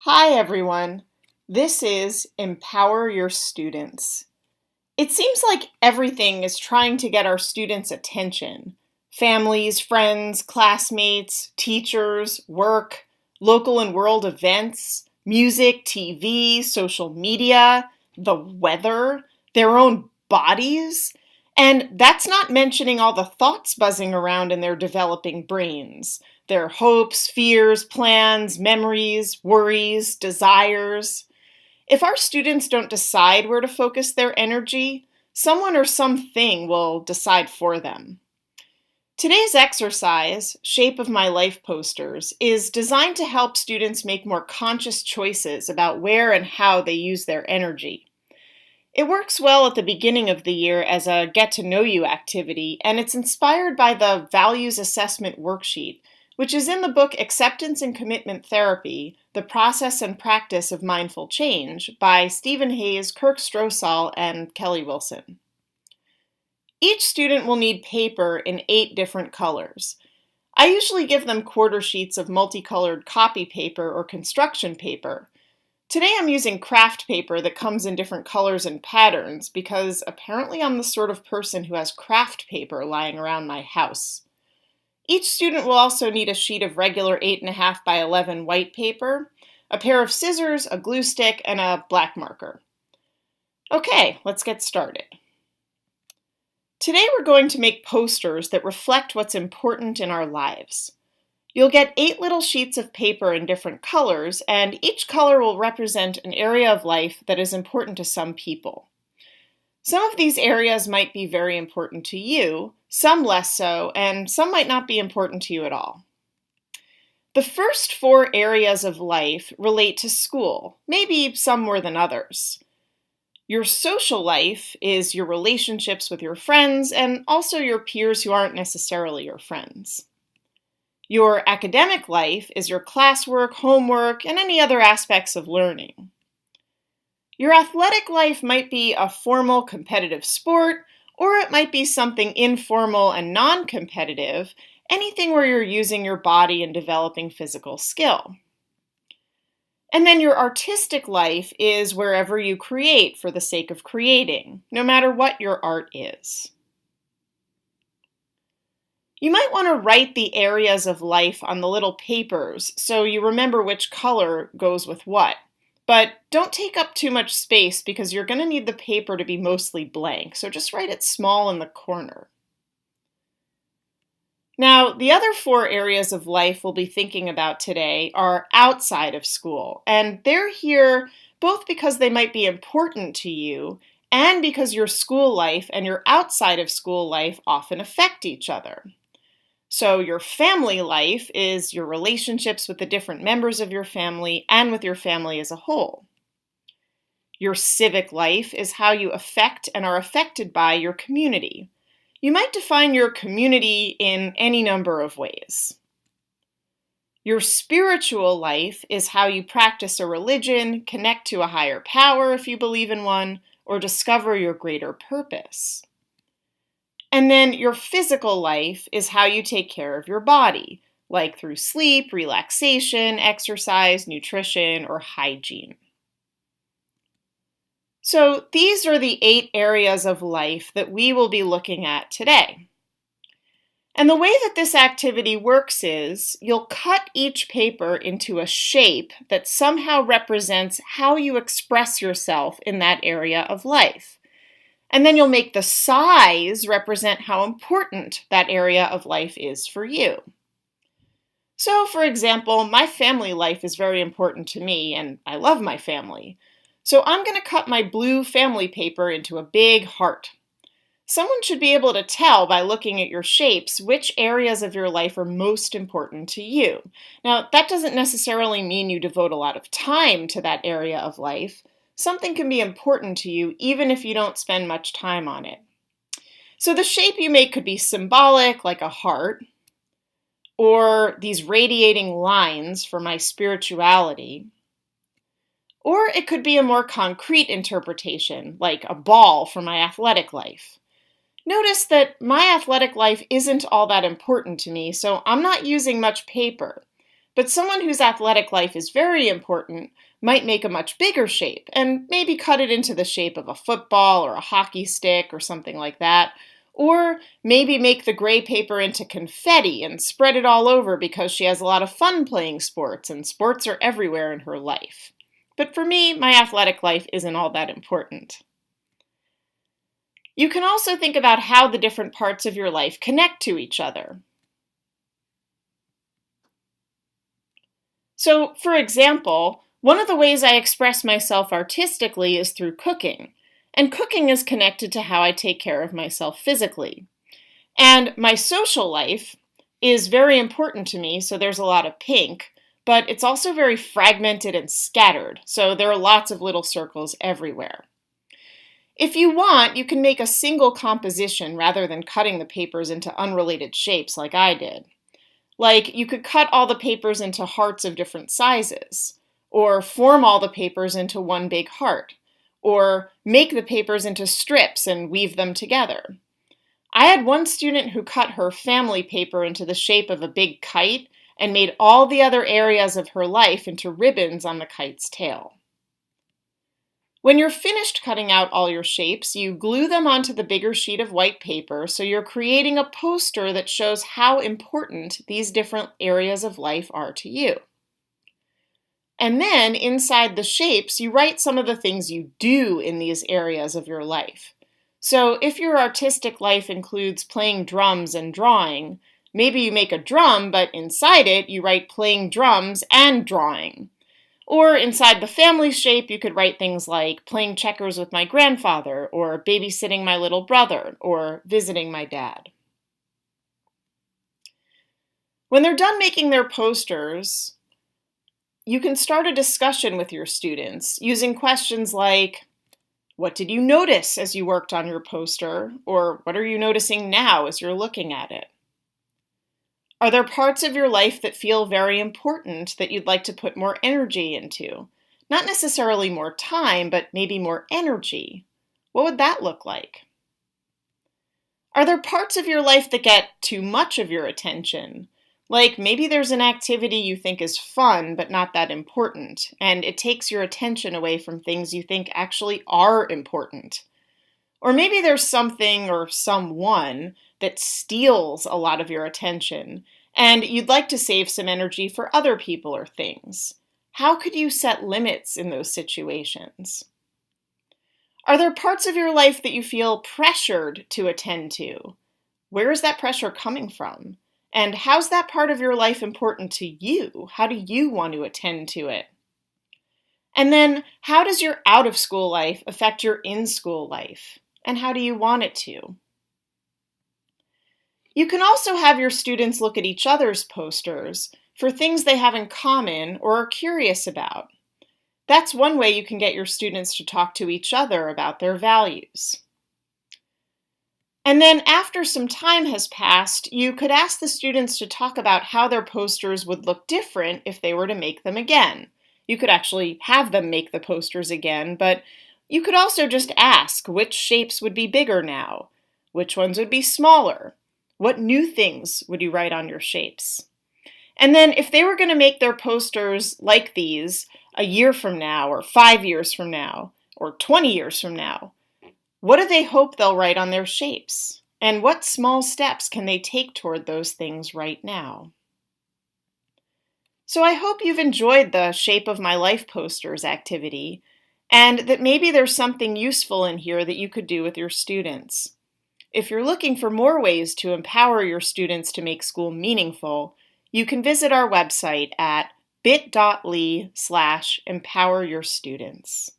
Hi, everyone. This is Empower Your Students. It seems like everything is trying to get our students' attention. Families, friends, classmates, teachers, work, local and world events, music, TV, social media, the weather, their own bodies. And that's not mentioning all the thoughts buzzing around in their developing brains, their hopes, fears, plans, memories, worries, desires. If our students don't decide where to focus their energy, someone or something will decide for them. Today's exercise, Shape of My Life posters, is designed to help students make more conscious choices about where and how they use their energy. It works well at the beginning of the year as a get to know you activity, and it's inspired by the Values Assessment Worksheet, which is in the book Acceptance and Commitment Therapy, The Process and Practice of Mindful Change by Stephen Hayes, Kirk Strosahl, and Kelly Wilson. Each student will need paper in 8 different colors. I usually give them quarter sheets of multicolored copy paper or construction paper. Today I'm using craft paper that comes in different colors and patterns because apparently I'm the sort of person who has craft paper lying around my house. Each student will also need a sheet of regular 8.5 by 11 white paper, a pair of scissors, a glue stick, and a black marker. Okay, let's get started. Today we're going to make posters that reflect what's important in our lives. You'll get 8 little sheets of paper in different colors, and each color will represent an area of life that is important to some people. Some of these areas might be very important to you, some less so, and some might not be important to you at all. The first 4 areas of life relate to school, maybe some more than others. Your social life is your relationships with your friends and also your peers who aren't necessarily your friends. Your academic life is your classwork, homework, and any other aspects of learning. Your athletic life might be a formal competitive sport, or it might be something informal and non-competitive, anything where you're using your body and developing physical skill. And then your artistic life is wherever you create for the sake of creating, no matter what your art is. You might want to write the areas of life on the little papers so you remember which color goes with what. But don't take up too much space because you're going to need the paper to be mostly blank, so just write it small in the corner. Now, the other 4 areas of life we'll be thinking about today are outside of school, and they're here both because they might be important to you and because your school life and your outside of school life often affect each other. So, your family life is your relationships with the different members of your family and with your family as a whole. Your civic life is how you affect and are affected by your community. You might define your community in any number of ways. Your spiritual life is how you practice a religion, connect to a higher power if you believe in one, or discover your greater purpose. And then your physical life is how you take care of your body, like through sleep, relaxation, exercise, nutrition, or hygiene. So these are the 8 areas of life that we will be looking at today. And the way that this activity works is you'll cut each paper into a shape that somehow represents how you express yourself in that area of life. And then you'll make the size represent how important that area of life is for you. So, for example, my family life is very important to me, and I love my family. So I'm going to cut my blue family paper into a big heart. Someone should be able to tell by looking at your shapes which areas of your life are most important to you. Now, that doesn't necessarily mean you devote a lot of time to that area of life. Something can be important to you even if you don't spend much time on it. So the shape you make could be symbolic, like a heart, or these radiating lines for my spirituality. Or it could be a more concrete interpretation, like a ball for my athletic life. Notice that my athletic life isn't all that important to me, so I'm not using much paper. But someone whose athletic life is very important might make a much bigger shape and maybe cut it into the shape of a football or a hockey stick or something like that. Or maybe make the gray paper into confetti and spread it all over because she has a lot of fun playing sports and sports are everywhere in her life. But for me, my athletic life isn't all that important. You can also think about how the different parts of your life connect to each other. So, for example, one of the ways I express myself artistically is through cooking. And cooking is connected to how I take care of myself physically. And my social life is very important to me, so there's a lot of pink, but it's also very fragmented and scattered, so there are lots of little circles everywhere. If you want, you can make a single composition rather than cutting the papers into unrelated shapes like I did. Like, you could cut all the papers into hearts of different sizes, or form all the papers into one big heart, or make the papers into strips and weave them together. I had one student who cut her family paper into the shape of a big kite and made all the other areas of her life into ribbons on the kite's tail. When you're finished cutting out all your shapes, you glue them onto the bigger sheet of white paper, so you're creating a poster that shows how important these different areas of life are to you. And then, inside the shapes, you write some of the things you do in these areas of your life. So if your artistic life includes playing drums and drawing, maybe you make a drum, but inside it you write playing drums and drawing. Or inside the family shape, you could write things like playing checkers with my grandfather, or babysitting my little brother, or visiting my dad. When they're done making their posters, you can start a discussion with your students using questions like, what did you notice as you worked on your poster? Or what are you noticing now as you're looking at it? Are there parts of your life that feel very important that you'd like to put more energy into? Not necessarily more time, but maybe more energy. What would that look like? Are there parts of your life that get too much of your attention? Like maybe there's an activity you think is fun but not that important, and it takes your attention away from things you think actually are important. Or maybe there's something or someone that steals a lot of your attention, and you'd like to save some energy for other people or things. How could you set limits in those situations? Are there parts of your life that you feel pressured to attend to? Where is that pressure coming from? And how's that part of your life important to you? How do you want to attend to it? And then, how does your out-of-school life affect your in-school life? And how do you want it to? You can also have your students look at each other's posters for things they have in common or are curious about. That's one way you can get your students to talk to each other about their values. And then after some time has passed, you could ask the students to talk about how their posters would look different if they were to make them again. You could actually have them make the posters again, but you could also just ask which shapes would be bigger now, which ones would be smaller, what new things would you write on your shapes? And then if they were going to make their posters like these a year from now, or 5 years from now, or 20 years from now, what do they hope they'll write on their shapes? And what small steps can they take toward those things right now? So I hope you've enjoyed the Shape of My Life posters activity, and that maybe there's something useful in here that you could do with your students. If you're looking for more ways to empower your students to make school meaningful, you can visit our website at bit.ly/empoweryourstudents.